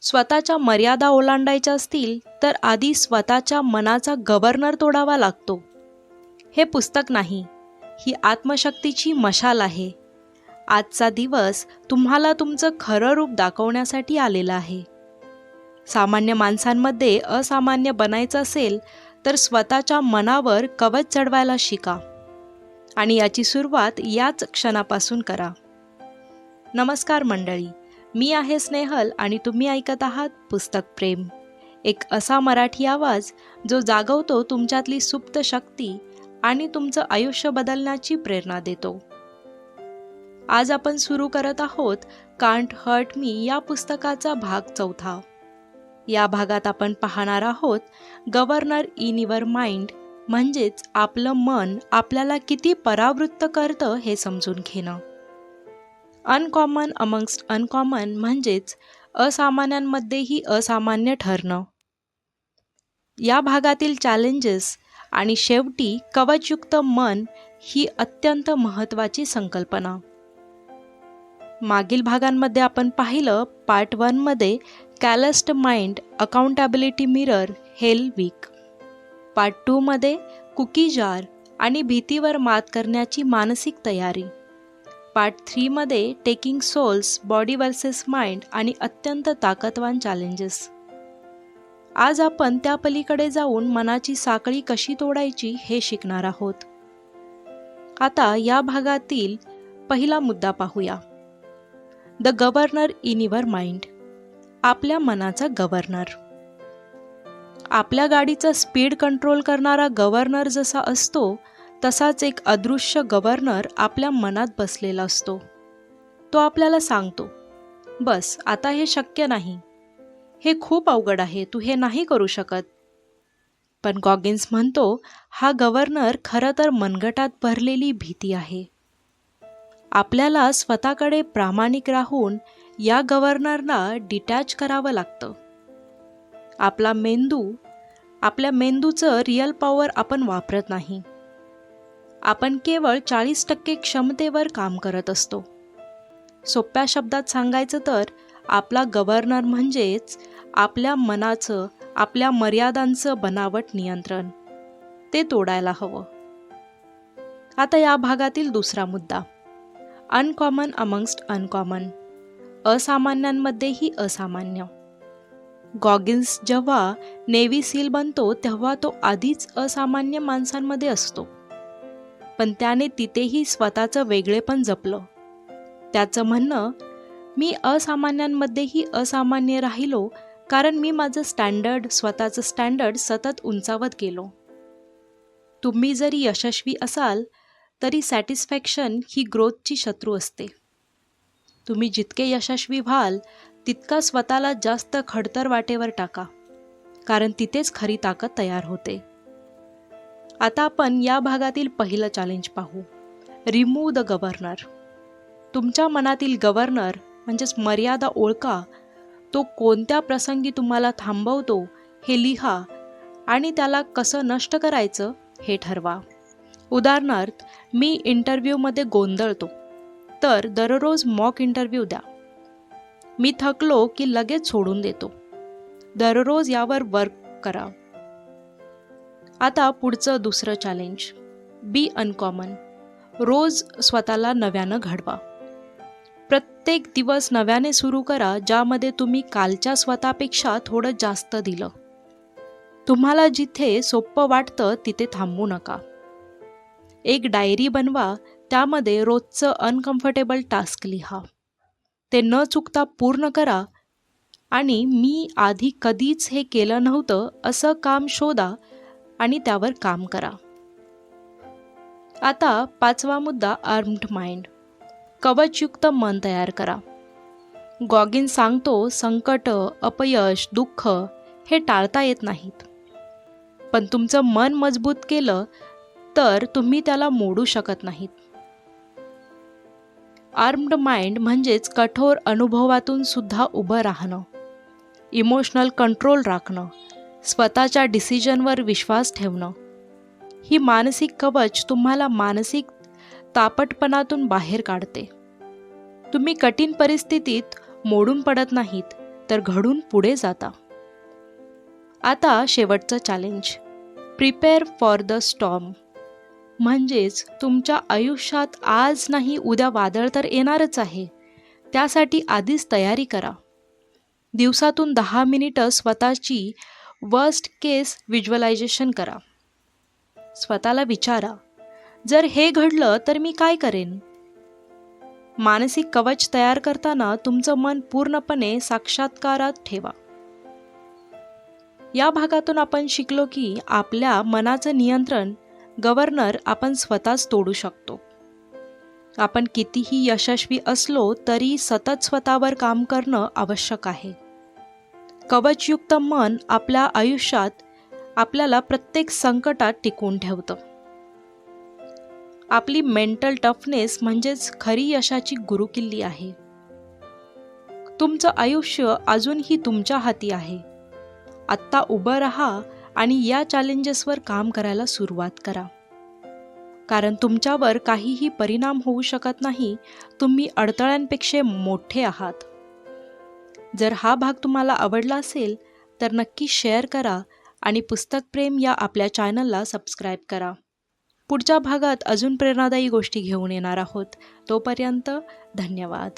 स्वतःच्या मर्यादा ओलांडायच्या असतील तर आधी स्वतःच्या मनाचा गव्हर्नर तोडावा लागतो. हे पुस्तक नाही, ही आत्मशक्तीची मशाल आहे. आजचा दिवस तुम्हाला तुमचं खरं रूप दाखवण्यासाठी आलेला आहे. सामान्य माणसांमध्ये असामान्य बनायचं असेल तर स्वतःच्या मनावर कवच चढवायला शिका आणि याची सुरुवात याच क्षणापासून करा. नमस्कार मंडळी, मी आहे स्नेहल आणि तुम्ही ऐकत आहात पुस्तक प्रेम, एक असा मराठी आवाज जो जागवतो तुमच्यातली सुप्त शक्ती आणि तुमचं आयुष्य बदलण्याची प्रेरणा देतो. आज आपण सुरू करत आहोत कांट हर्ट मी या पुस्तकाचा भाग 4. या भागात आपण पाहणार आहोत गव्हर्नर इन युअर माइंड, म्हणजेच आपलं मन आपल्याला किती परावृत्त करतं हे समजून घेणं. अनकॉमन अमंगस्ट अनकॉमन म्हणजेच असामान्यांमध्येही असामान्य ठरणं. या भागातील चॅलेंजेस आणि शेवटी कवचयुक्त मन ही अत्यंत महत्त्वाची संकल्पना. मागील भागांमध्ये आपण पाहिलं पार्ट 1 मध्ये कॅलस्ड माइंड, अकाउंटेबिलिटी मिरर, हेल वीक. पार्ट 2 मध्ये कुकी जार आणि भीतीवर मात करण्याची मानसिक तयारी. पार्ट 3 मध्ये taking souls, body versus mind आणि अत्यंत ताकदवान चॅलेंजेस. आज आपण त्या पलीकडे जाऊन मनाची साखळी कशी तोडायची हे शिकणार आहोत. आता या भागातील पहिला मुद्दा पाहूया. The governor in your mind, आपल्या मनाचा गव्हर्नर. आपल्या गाडीचा स्पीड कंट्रोल करणारा गव्हर्नर जसा असतो तसाच एक अदृश्य गव्हर्नर आपल्या मनात बसलेला असतो. तो आपल्याला सांगतो, बस आता हे शक्य नाही, हे खूप अवघड आहे, तू हे नाही करू शकत. पण गॉगिन्स म्हणतो हा गव्हर्नर खरं तर मनगटात भरलेली भीती आहे. आपल्याला स्वतःकडे प्रामाणिक राहून या गव्हर्नरला डिटॅच करावं लागतं. आपल्या मेंदूचं रिअल पॉवर आपण वापरत नाही. आपण केवळ 40% क्षमतेवर काम करत असतो. सोप्या शब्दात सांगायचं तर आपला गव्हर्नर म्हणजेच आपल्या मनाचं, आपल्या मर्यादांचं बनावट नियंत्रण. ते तोडायला हवं. आता या भागातील दुसरा मुद्दा, अनकॉमन अमंगस्ट अनकॉमन, असामान्यांमध्येही असामान्य. गॉगिन्स जेव्हा नेव्ही सील बनतो तेव्हा तो आधीच असामान्य माणसांमध्ये असतो, पण त्याने तिथेही स्वतःचं वेगळेपण जपलं. त्याचं म्हणणं, मी असामान्यांमध्येही असामान्य राहिलो कारण मी माझं स्वतःचं स्टँडर्ड सतत उंचावत गेलो. तुम्ही जरी यशस्वी असाल तरी सॅटिस्फॅक्शन ही ग्रोथची शत्रू असते. तुम्ही जितके यशस्वी व्हाल तितका स्वतःला जास्त खडतर वाटेवर टाका, कारण तिथेच खरी ताकद तयार होते. आता आपण या भागातील पहिलं चॅलेंज पाहू, रिमूव्ह द गव्हर्नर. तुमच्या मनातील गव्हर्नर म्हणजेच मर्यादा ओळखा. तो कोणत्या प्रसंगी तुम्हाला थांबवतो हे लिहा आणि त्याला कसं नष्ट करायचं हे ठरवा. उदाहरणार्थ, मी इंटरव्ह्यूमध्ये गोंधळतो तर दररोज मॉक इंटरव्ह्यू द्या. मी थकलो की लगेच सोडून देतो. दररोज यावर वर्क करा. आता पुढचं दुसरं चॅलेंज, बी अनकॉमन. रोज स्वतःला नव्यानं घडवा. प्रत्येक दिवस नव्याने सुरू करा ज्यामध्ये तुम्ही कालच्या स्वतःपेक्षा थोडं जास्त दिलं. तुम्हाला जिथे सोपं वाटतं तिथे थांबू नका. एक डायरी बनवा, त्यामध्ये रोजचं अनकम्फर्टेबल टास्क लिहा. ते न चुकता पूर्ण करा आणि मी आधी कधीच हे केलं नव्हतं असं काम शोधा आणि त्यावर काम करा. आता 5वा मुद्दा, आर्म्ड माइंड. कवचयुक्त मन तयार करा. गॉगिन्स सांगतो संकट, अपयश, दुःख हे टाळता येत नाहीत, पण तुमचं मन मजबूत केलं तर तुम्ही त्याला मोडू शकत नाहीत. आर्म्ड माइंड म्हणजेच कठोर अनुभवातून सुद्धा उभं राहणं, इमोशनल कंट्रोल राखणं, स्वतःच्या डिसिजनवर विश्वास ठेवणं. ही मानसिक कवच तुम्हाला मानसिक तापटपणातून बाहेर काढते. तुम्ही कठीण परिस्थितीत मोडून पडत नाहीत, तर घडून पुढे जाता. आता शेवटचं challenge, prepare for the storm. म्हणजेच तुमच्या आयुष्यात आज नाही उद्या वादळ तर येणारच आहे, त्यासाठी आधीच तयारी करा. दिवसातून 10 मिनिटं स्वतःची वर्स्ट केस व्हिज्युअलायझेशन करा. स्वतःला विचारा, जर हे घडलं तर मी काय करेन? मानसिक कवच तयार करताना तुमचं मन पूर्णपणे साक्षात्कारात ठेवा. या भागातून आपण शिकलो की आपल्या मनाचं नियंत्रण गव्हर्नर आपण स्वतःच तोडू शकतो. आपण कितीही यशस्वी असलो तरी सतत स्वतःवर काम करणं आवश्यक आहे. कवचयुक्त मन आपल्या आयुष्यात आपल्याला प्रत्येक संकटात टिकवून ठेवतं. आपली मेंटल टफनेस म्हणजेच खरी यशाची गुरुकिल्ली आहे. तुमचं आयुष्य अजूनही तुमच्या हाती आहे. आत्ता उभं राहा आणि या चॅलेंजेसवर काम करायला सुरुवात करा. कारण तुमच्यावर काहीही परिणाम होऊ शकत नाही. तुम्ही अडथळ्यांपेक्षा मोठे आहात. जर हा भाग तुम्हाला आवडला असेल तर नक्की शेअर करा आणि पुस्तक प्रेम या आपल्या चॅनलला सबस्क्राईब करा. पुढच्या भागात अजून प्रेरणादायी गोष्टी घेऊन येणार आहोत. तोपर्यंत धन्यवाद.